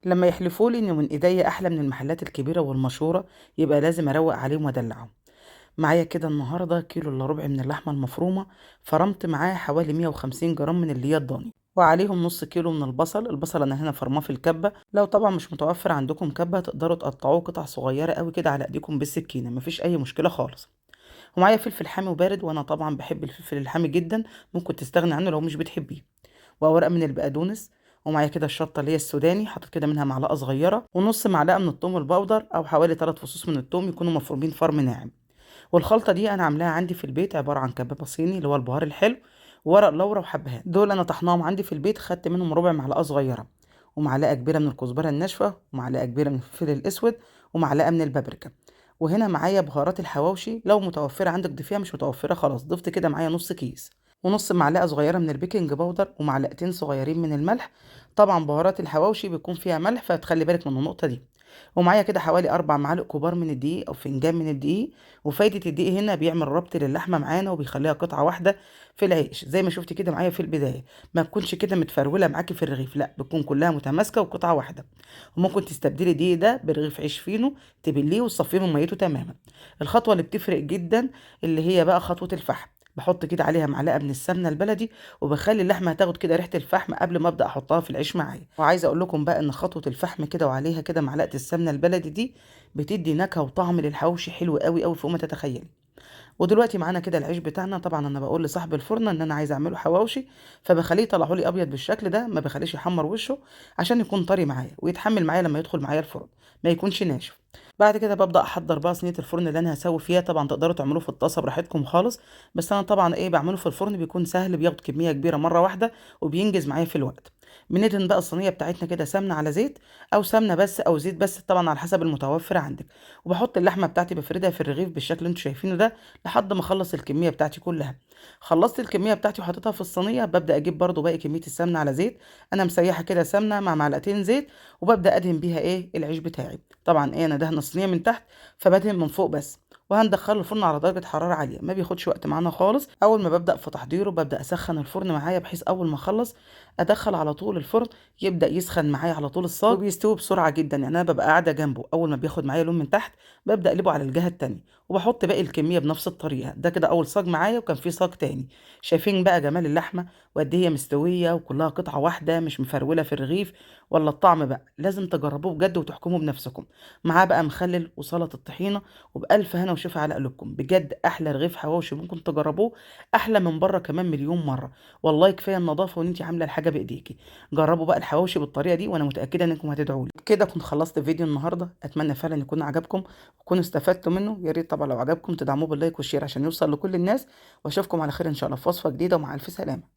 لما يحلفوا لي ان من ايديا احلى من المحلات الكبيره والمشهوره، يبقى لازم اروق عليهم وادلعهم. معايا كده النهارده كيلو الا ربع من اللحمه المفرومه. فرمت معاه حوالي 150 جرام من اللي هي الضاني، وعليهم نص كيلو من البصل انا هنا فرماه في الكبه. لو طبعا مش متوفر عندكم كبه تقدروا تقطعوه قطع صغيره قوي كده على ايديكم بالسكينه، مفيش اي مشكله خالص. ومعايا فلفل حامي وبارد، وانا طبعا بحب الفلفل الحامي جدا، ممكن تستغني عنه لو مش بتحبيه. وورقه من البقدونس. ومعايا كده الشطه اللي هي السوداني، حطيت كده منها معلقه صغيره، ونص معلقه من الثوم البودر او حوالي 3 فصوص من الثوم يكونوا مفرومين فرم ناعم. والخلطه دي انا عاملاها عندي في البيت، عباره عن كبابه صيني اللي هو البهار الحلو، وورق لورا وحبهان. دول انا طحناهم عندي في البيت، خدت منهم ربع معلقه صغيره، ومعلقه كبيره من الكزبره الناشفه، ومعلقه كبيره من الفلفل الاسود، ومعلقه من البابريكا. وهنا معايا بهارات الحواوشي، لو متوفره عندك ضيفيها، مش متوفره خلاص ضفت كده معايا نص كيس. ونص معلقه صغيره من البيكنج باودر، ومعلقتين صغيرين من الملح. طبعا بهارات الحواوشي بيكون فيها ملح، فتخلي بالك من النقطه دي. ومعايا كده حوالي 4 معالق كبار من الدقيق او فنجان من الدقيق. وفايدة الدقيق هنا بيعمل ربط للحمة معانا، وبيخليها قطعة واحدة في العيش، زي ما شفتي كده معايا في البداية. ما تكونش كده متفرولة معاكي في الرغيف، لا بتكون كلها متماسكة وقطعة واحدة. وممكن تستبدلي الدقيق ده برغيف عيش فينو، تبليه وتصفيه من ميته تماما. الخطوة اللي بتفرق جدا اللي هي بقى خطوة الفحم. بحط كده عليها معلقه من السمنه البلدي، وبخلي اللحمه تاخد كده ريحه الفحم قبل ما ابدا احطها في العيش معايا. وعايزه اقول لكم بقى ان خطوه الفحم كده وعليها كده معلقه السمنه البلدي دي بتدي نكهه وطعم للحواوشي حلو قوي قوي فوق ما تتخيلي. ودلوقتي معانا كده العيش بتاعنا. طبعا انا بقول لصاحب الفرن ان انا عايزه اعمله حواوشي، فبخليه يطلعه لي ابيض بالشكل ده، ما بخليش يحمر وشه، عشان يكون طري معايا ويتحمل معايا لما يدخل معايا الفرن، ما يكونش ناشف. بعد كده ببدا احضر بقى صينيه الفرن اللي انا هسوي فيها. طبعا تقدروا تعملوه في الطاسه براحتكم خالص، بس انا طبعا بعمله في الفرن، بيكون سهل، بياخد كميه كبيره مره واحده، وبينجز معايا في الوقت. بندهن بقى الصينيه بتاعتنا كده سمنه على زيت، او سمنه بس او زيت بس، طبعا على حسب المتوفر عندك. وبحط اللحمه بتاعتي بفردها في الرغيف بالشكل اللي انتوا شايفينه ده، لحد ما اخلص الكميه بتاعتي كلها. خلصت الكميه بتاعتي وحطيتها في الصينيه، ببدا اجيب برضو باقي كميه السمنه على زيت. انا مسيحه كده سمنه مع معلقتين زيت، وببدا ادهن بيها العيش بتاعي. طبعا انا دهن الصينيه من تحت، فبدهن من فوق بس. وهندخله الفرن على درجه حراره عاليه، ما بياخدش وقت معانا خالص. اول ما ببدا في تحضيره ببدا اسخن الفرن معايا، بحيث اول ما اخلص ادخل على طول الفرن، يبدا يسخن معايا على طول الصاج، وبيستوي بسرعه جدا. يعني انا ببقى قاعده جنبه، اول ما بياخد معايا لون من تحت ببدا اقلبه على الجهه التانيه، وبحط باقي الكميه بنفس الطريقه. ده كده اول صاج معايا، وكان في صاج تاني. شايفين بقى جمال اللحمه وقد إيه هي مستويه وكلها قطعه واحده، مش مفروله في الرغيف. ولا الطعم بقى لازم تجربوه بجد وتحكموا بنفسكم. معاه بقى مخلل وسلطه الطحينه، وبألف هنا وشفا على قلوبكم. بجد احلى رغيف حواوشي ممكن تجربوه، احلى من بره كمان مليون مره. والله كفايه النظافه وان انت عامله الحاجه بايديكي. جربوا بقى الحواوشي بالطريقه دي، وانا متاكده انكم هتدعوا لي. كده كنت خلصت فيديو النهارده، اتمنى فعلا يكون عجبكم وتكونوا استفدتوا منه. يا ريت طبعا لو عجبكم تدعموه باللايك والشير عشان يوصل لكل الناس. واشوفكم على خير ان شاء الله في وصفه جديده، ومع الف سلامه.